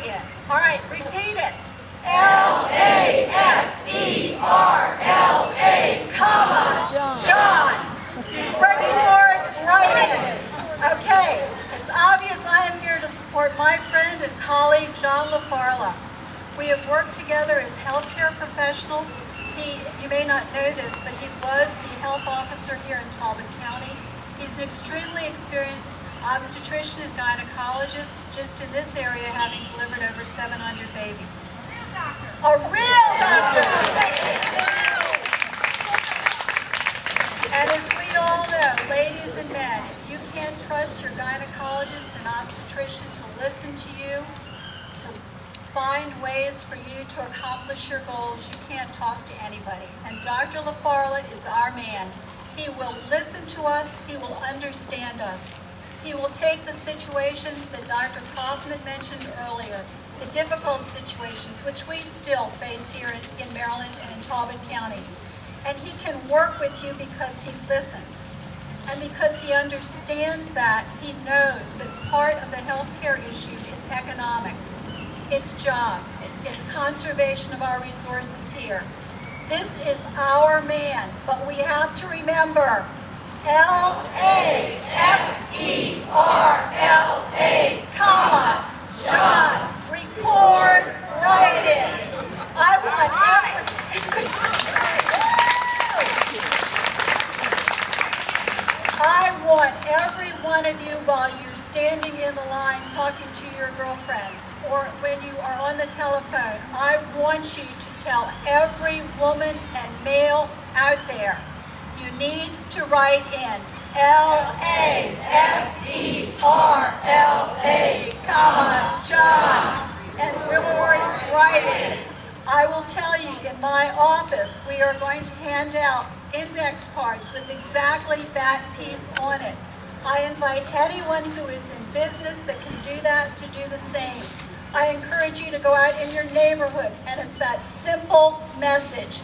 in. All right, repeat it. LaFerla, comma, John. Record, write in. Okay, it's obvious I am here to support my friend and colleague, John LaFerla. We have worked together as healthcare professionals. You may not know this, but he was the health officer here in Talbot County. He's an extremely experienced obstetrician and gynecologist, just in this area having delivered over 700 babies. A real doctor! Thank you. And as we all know, ladies and men, if you can't trust your gynecologist and obstetrician to listen to you, to find ways for you to accomplish your goals, you can't talk to anybody. And Dr. LaFerla is our man. He will listen to us. He will understand us. He will take the situations that Dr. Kaufman mentioned earlier, the difficult situations which we still face here in Maryland and in Talbot County. And he can work with you because he listens. And because he understands that, he knows that part of the healthcare issue is economics. It's jobs. It's conservation of our resources here. This is our man, but we have to remember, LaFerla, comma, John. Record, write it. I want every one of you, while you're standing in the line talking to your girlfriends, or when you are on the telephone, I want you to tell every woman and male out there, you need to write in LaFerla, comma, John, and reward writing. I will tell you, in my office, we are going to hand out index cards with exactly that piece on it. I invite anyone who is in business that can do that to do the same. I encourage you to go out in your neighborhoods, and it's that simple message.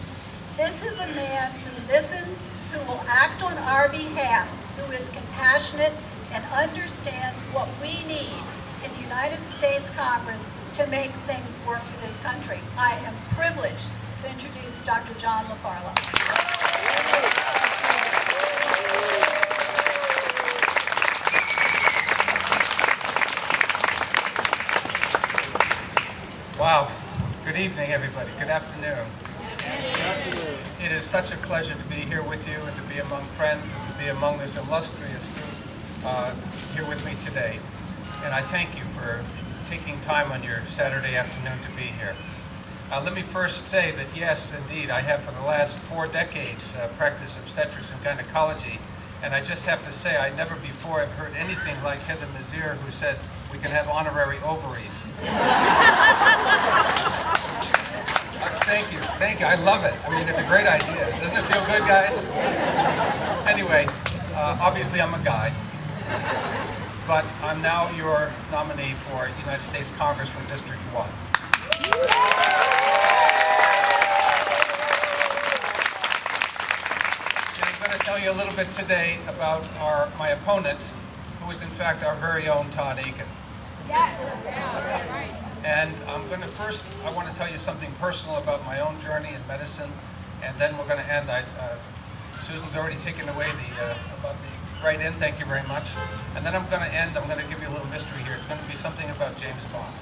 This is a man who listens, who will act on our behalf, who is compassionate and understands what we need in the United States Congress to make things work for this country. I am privileged to introduce Dr. John LaFerla. Wow. Good evening, everybody. Good afternoon. It is such a pleasure to be here with you and to be among friends and to be among this illustrious group here with me today. And I thank you for taking time on your Saturday afternoon to be here. Let me first say that yes, indeed, I have for the last 4 decades practiced obstetrics and gynecology, and I just have to say I never before have heard anything like Heather Mazier, who said we can have honorary ovaries. Thank you, I love it. I mean, it's a great idea. Doesn't it feel good, guys? Anyway, obviously I'm a guy, but I'm now your nominee for United States Congress from District 1. And I'm going to tell you a little bit today about my opponent, who is in fact our very own Todd Aiken. Yes. Yeah, right. And I want to tell you something personal about my own journey in medicine, and then we're going to end. Susan's already taken away about the write-in, thank you very much. And then I'm going to end, I'm going to give you a little mystery here. It's going to be something about James Bond.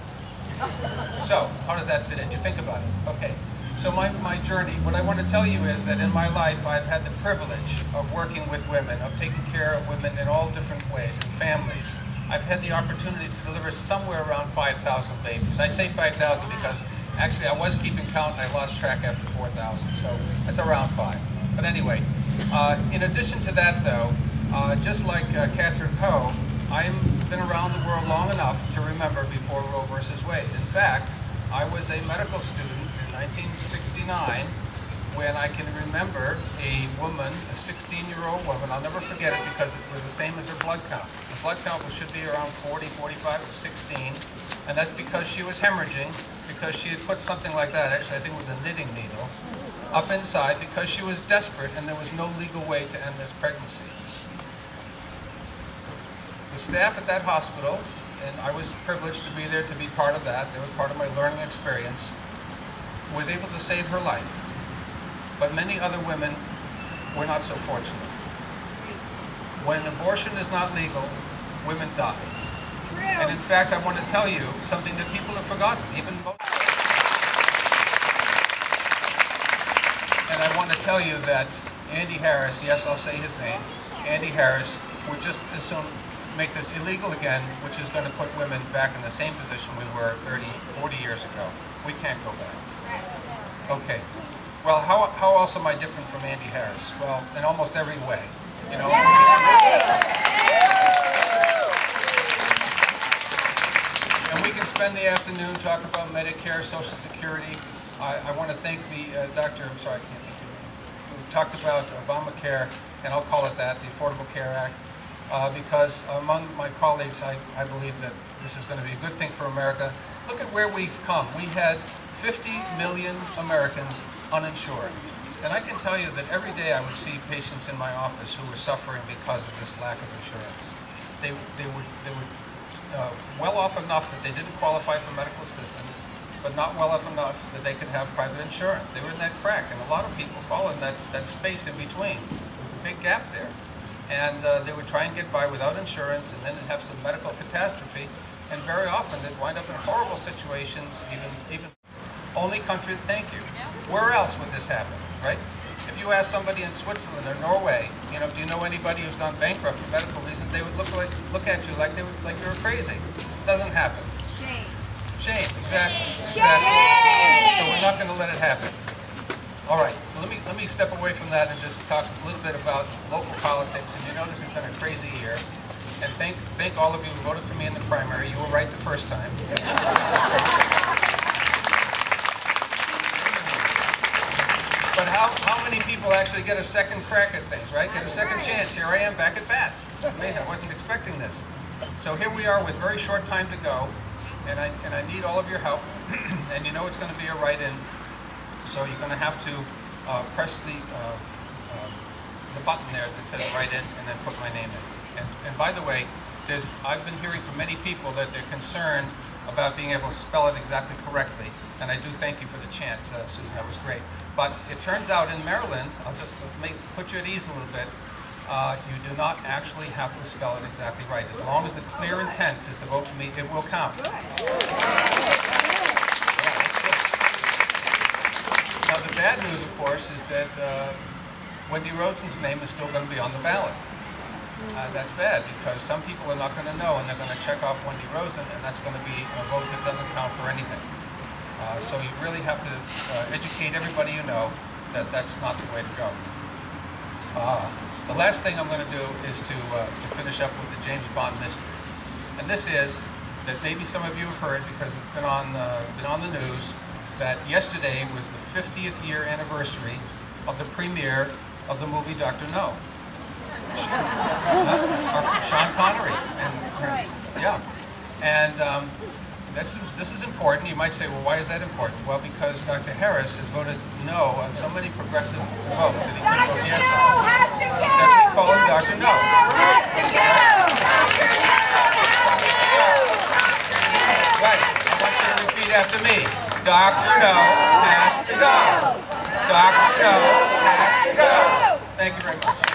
So, how does that fit in? You think about it. Okay. So my journey, what I want to tell you is that in my life I've had the privilege of working with women, of taking care of women in all different ways, and families. I've had the opportunity to deliver somewhere around 5,000 babies. I say 5,000 because actually I was keeping count and I lost track after 4,000, so that's around 5. But anyway, in addition to that though, just like Catherine Poe, I've been around the world long enough to remember before Roe versus Wade. In fact, I was a medical student in 1969 when I can remember a woman, a 16-year-old woman, I'll never forget it because it was the same as her blood count. The blood count should be around 40, 45, or 16, and that's because she was hemorrhaging, because she had put something like that, actually I think it was a knitting needle, up inside because she was desperate and there was no legal way to end this pregnancy. The staff at that hospital and I was privileged to be there to be part of that. They were part of my learning experience. Was able to save her life. But many other women were not so fortunate. When abortion is not legal, women die. And in fact, I want to tell you something that people have forgotten, even most. And I want to tell you that Andy Harris, yes, I'll say his name, Andy Harris, would just as soon make this illegal again, which is going to put women back in the same position we were 30, 40 years ago. We can't go back. Okay. Well, how else am I different from Andy Harris? Well, in almost every way. You know. And we can spend the afternoon talking about Medicare, Social Security. I want to thank the doctor. I'm sorry, I can't think of your name. Who talked about Obamacare, and I'll call it that, the Affordable Care Act. Because among my colleagues, I believe that this is going to be a good thing for America. Look at where we've come. We had 50 million Americans uninsured. And I can tell you that every day I would see patients in my office who were suffering because of this lack of insurance. They were well off enough that they didn't qualify for medical assistance, but not well off enough that they could have private insurance. They were in that crack, and a lot of people fall in that space in between. There's a big gap there. And they would try and get by without insurance, and then they'd have some medical catastrophe, and very often they'd wind up in horrible situations, even only country, thank you. Where else would this happen, right? If you ask somebody in Switzerland or Norway, you know, do you know anybody who's gone bankrupt for medical reasons, they would look at you like you were crazy. Doesn't happen. Shame, exactly. So we're not going to let it happen. All right, so let me step away from that and just talk a little bit about local politics. And you know this has been a crazy year. And thank all of you who voted for me in the primary. You were right the first time. But how many people actually get a second crack at things, right? Get a second chance. Here I am back at bat. It's amazing. I wasn't expecting this. So here we are with very short time to go. And I need all of your help. And you know it's going to be a write-in. So you're going to have to press the button there that says write in and then put my name in. And by the way, I've been hearing from many people that they're concerned about being able to spell it exactly correctly. And I do thank you for the chant, Susan, that was great. But it turns out in Maryland, I'll just put you at ease a little bit, you do not actually have to spell it exactly right. As long as the clear intent is to vote for me, it will count. Now, the bad news, of course, is that Wendy Rosen's name is still going to be on the ballot. That's bad because some people are not going to know, and they're going to check off Wendy Rosen, and that's going to be a vote that doesn't count for anything. So you really have to educate everybody you know that that's not the way to go. The last thing I'm going to do is to finish up with the James Bond mystery. And this is that maybe some of you have heard, because it's been on the news, that yesterday was the 50th year anniversary of the premiere of the movie Dr. No. Sean Connery. And this is important. You might say, well, why is that important? Well, because Dr. Harris has voted no on so many progressive votes that he could vote yes on. That we call him Dr. No. Right. I want you to repeat after me. Dr. No has to go. Dr. No has to go. Thank you very much.